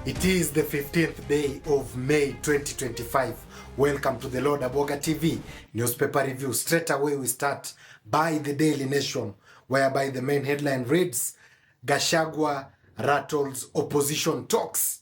It is the 15th day of May 2025. Welcome to the Lord Aboga TV newspaper review. Straight away we start by the Daily Nation, whereby the main headline reads, Gachagua rattles opposition talks.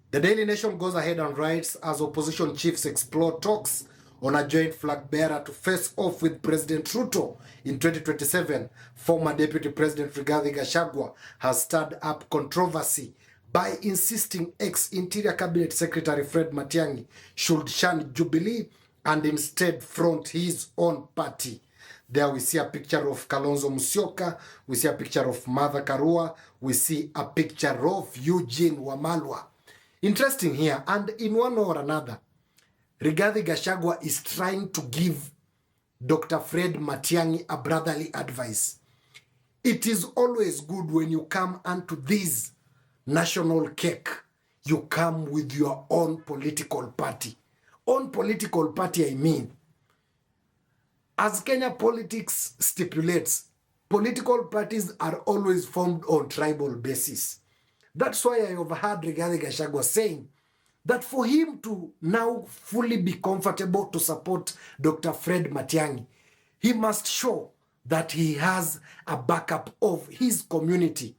The Daily Nation goes ahead and writes, as opposition chiefs explore talks on a joint flag bearer to face off with President Ruto in 2027, former Deputy President Rigathi Gachagua has stirred up controversy by insisting ex-Interior Cabinet Secretary Fred Matiang'i should shun Jubilee and instead front his own party. There we see a picture of Kalonzo Musyoka, we see a picture of Martha Karua, we see a picture of Eugene Wamalwa. Interesting here, and in one way or another, Rigathi Gachagua is trying to give Dr. Fred Matiang'i a brotherly advice. It is always good when you come unto this national cake, you come with your own political party. Own political party, I mean. As Kenya politics stipulates, political parties are always formed on tribal basis. That's why I overheard Rigathi Gachagua saying that for him to now fully be comfortable to support Dr. Fred Matiang'i, he must show that he has a backup of his community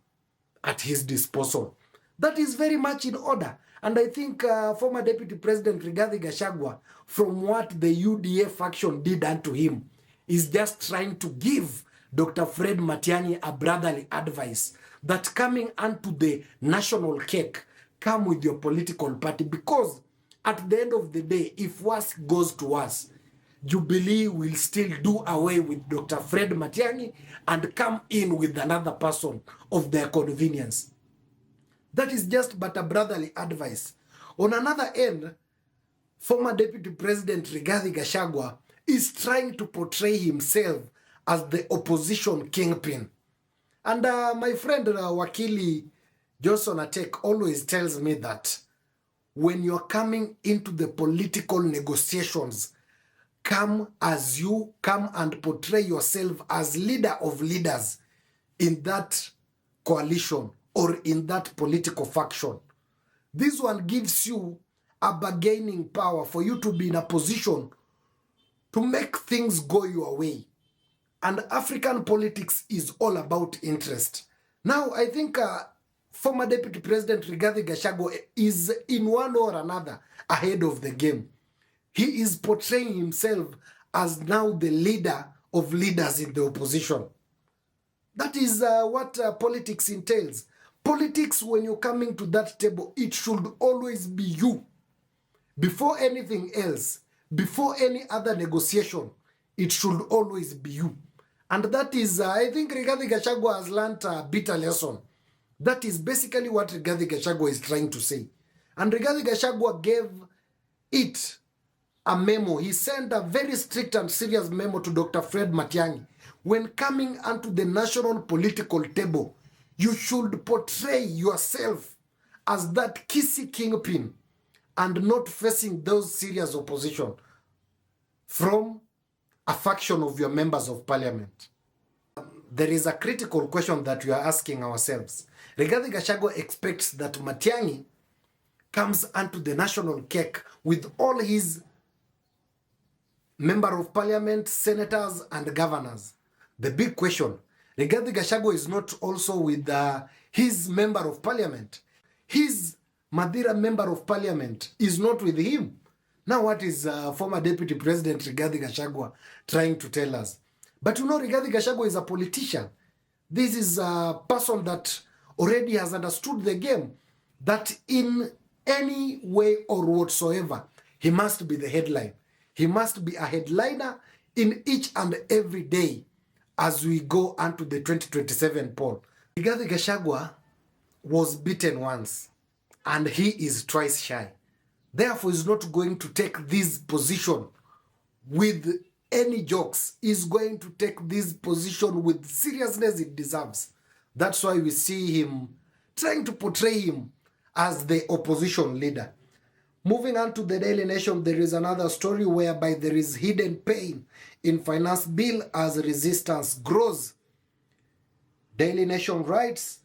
at his disposal. That is very much in order. And I think former Deputy President Rigathi Gachagua, from what the UDA faction did unto him, is just trying to give Dr. Fred Matiang'i a brotherly advice that coming unto the national cake, come with your political party, because at the end of the day, if worse goes to worse, Jubilee will still do away with Dr. Fred Matiang'i and come in with another person of their convenience. That is just but a brotherly advice. On another end, former Deputy President Rigathi Gachagua is trying to portray himself as the opposition kingpin. And my friend Wakili Johnson Atek always tells me that when you're coming into the political negotiations, come and portray yourself as leader of leaders in that coalition or in that political faction. This one gives you a bargaining power for you to be in a position to make things go your way. And African politics is all about interest. Now, I think former Deputy President Rigathi Gachagua is in one or another ahead of the game. He is portraying himself as now the leader of leaders in the opposition. That is what politics entails. Politics, when you're coming to that table, it should always be you. Before anything else, before any other negotiation, it should always be you. And that is, I think Rigathi Gachagua has learned a bitter lesson. That is basically what Rigathi Gachagua is trying to say. And Rigathi Gachagua gave it a memo. He sent a very strict and serious memo to Dr. Fred Matiang'i. When coming onto the national political table, you should portray yourself as that kissy kingpin and not facing those serious opposition from a faction of your members of parliament. There is a critical question that we are asking ourselves. Rigathi Gachagua expects that Matiang'i comes onto the national cake with all his member of parliament, senators, and governors. The big question, Rigathi Gachagua is not also with his member of parliament. His Madira member of parliament is not with him. Now what is former Deputy President Rigathi Gachagua trying to tell us? But you know, Rigathi Gachagua is a politician. This is a person that already has understood the game, that in any way or whatsoever, he must be the headline. He must be a headliner in each and every day as we go onto the 2027 poll. Rigathi Gachagua was beaten once, and he is twice shy. Therefore, he's not going to take this position with any jokes. He's going to take this position with seriousness it deserves. That's why we see him trying to portray him as the opposition leader. Moving on to the Daily Nation, there is another story whereby there is hidden pain in finance bill as resistance grows. Daily Nation writes,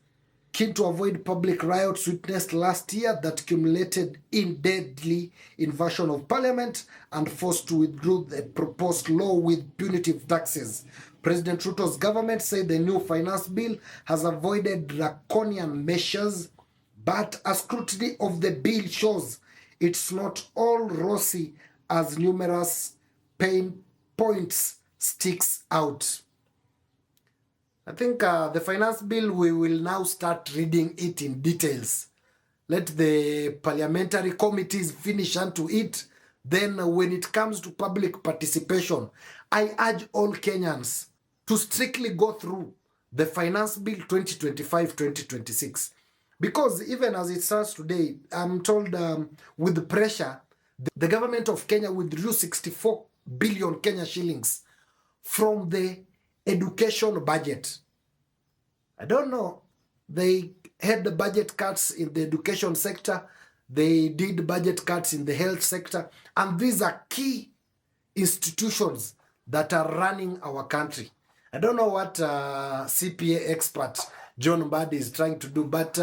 keen to avoid public riots witnessed last year that culminated in deadly invasion of parliament and forced to withdraw the proposed law with punitive taxes. President Ruto's government said the new finance bill has avoided draconian measures, but a scrutiny of the bill shows it's not all rosy as numerous pain points sticks out. I think the finance bill, we will now start reading it in details. Let the parliamentary committees finish unto it. Then when it comes to public participation, I urge all Kenyans to strictly go through the finance bill 2025-2026. Because even as it stands today, I'm told with the pressure, the government of Kenya withdrew 64 billion Kenya shillings from the education budget. I don't know. They had the budget cuts in the education sector. They did budget cuts in the health sector. And these are key institutions that are running our country. I don't know what CPA expert John Mbadi is trying to do, but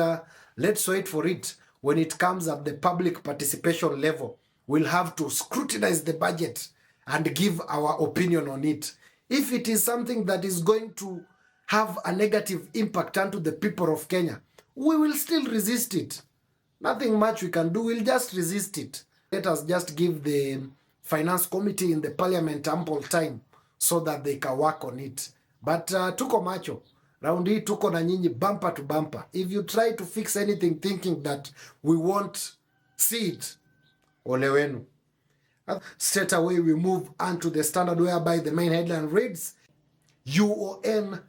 let's wait for it. When it comes at the public participation level, we'll have to scrutinize the budget and give our opinion on it. If it is something that is going to have a negative impact onto the people of Kenya, we will still resist it. Nothing much we can do, we'll just resist it. Let us just give the finance committee in the parliament ample time so that they can work on it. But tuko macho. Round hii tuko na nyinyi bumper to bumper. If you try to fix anything thinking that we won't see it, ole wenu. Straight away we move on to the standard, whereby the main headline reads UON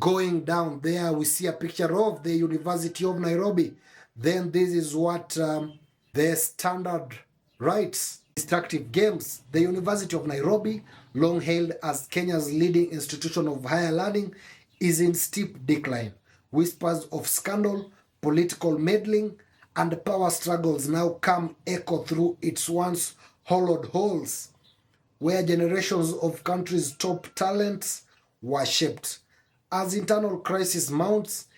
going down. There we see a picture of the University of Nairobi. Then this is what the standard writes. Destructive games. The University of Nairobi, long hailed as Kenya's leading institution of higher learning, is in steep decline. Whispers of scandal, political meddling, and power struggles now come echo through its once hollowed halls, where generations of country's top talents were shaped. As internal crisis mounts,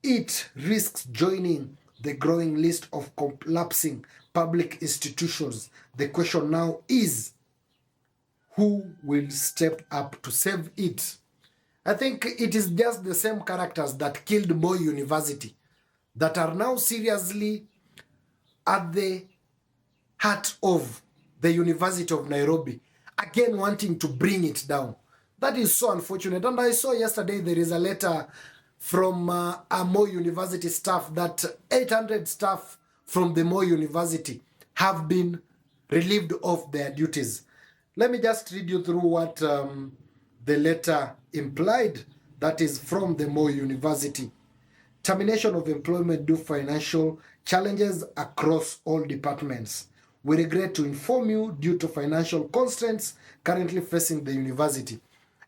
it risks joining the growing list of collapsing public institutions. The question now is, who will step up to save it? I think it is just the same characters that killed Moi University that are now seriously at the heart of the University of Nairobi, again wanting to bring it down. That is so unfortunate. And I saw yesterday there is a letter from a Moi University staff that 800 staff from the Moi University have been relieved of their duties. Let me just read you through what the letter implied, that is from the Moi University. Termination of employment due to financial challenges across all departments. We regret to inform you, due to financial constraints currently facing the university,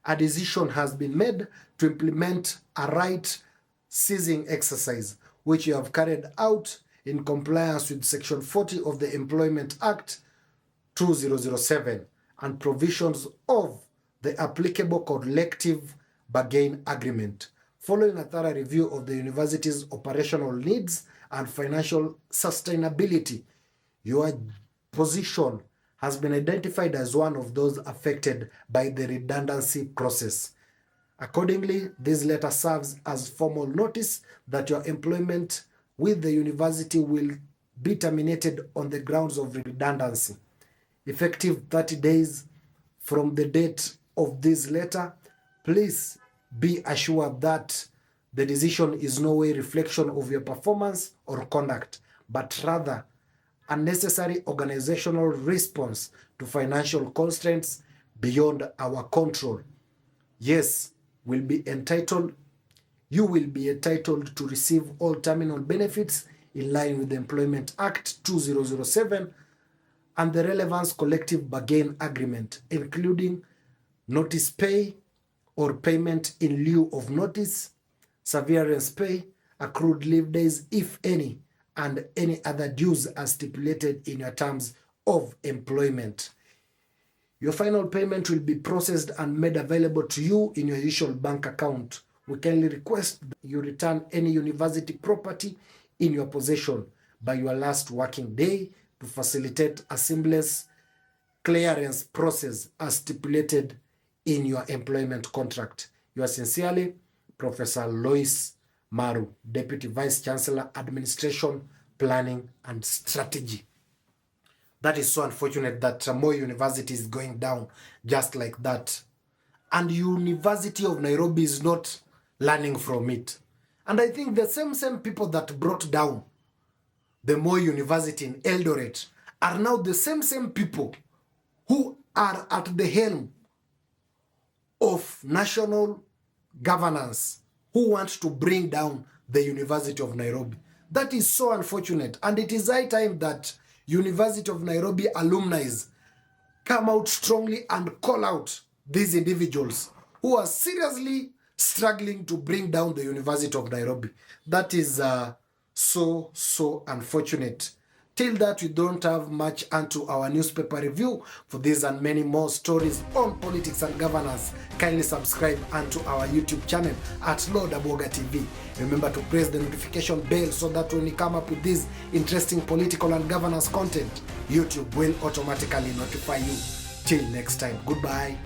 a decision has been made to implement a right seizing exercise, which you have carried out in compliance with Section 40 of the Employment Act 2007 and provisions of the applicable collective bargain agreement. Following a thorough review of the university's operational needs and financial sustainability, your position has been identified as one of those affected by the redundancy process. Accordingly, this letter serves as formal notice that your employment with the university will be terminated on the grounds of redundancy. Effective 30 days from the date of this letter, please be assured that the decision is no way reflection of your performance or conduct, but rather a necessary organizational response to financial constraints beyond our control. Yes, you will be entitled to receive all terminal benefits in line with the Employment Act 2007 and the relevant collective bargain agreement, including notice pay or payment in lieu of notice, severance pay, accrued leave days, if any, and any other dues as stipulated in your terms of employment. Your final payment will be processed and made available to you in your usual bank account we kindly request that you return any university property in your possession by your last working day to facilitate a seamless clearance process as stipulated in your employment contract. Yours sincerely, Professor Lois Maru, Deputy Vice Chancellor, Administration, Planning and Strategy. That is so unfortunate that Moi University is going down just like that. And University of Nairobi is not learning from it. And I think the same people that brought down the Moi University in Eldoret are now the same people who are at the helm of national governance who want to bring down the University of Nairobi. That is so unfortunate, and it is high time that University of Nairobi alumni come out strongly and call out these individuals who are seriously struggling to bring down the University of Nairobi. That is so unfortunate. Till that, we don't have much onto our newspaper review. For these and many more stories on politics and governance, kindly subscribe onto our YouTube channel at Lord Aboga TV. Remember to press the notification bell so that when we come up with this interesting political and governance content, YouTube will automatically notify you. Till next time, goodbye.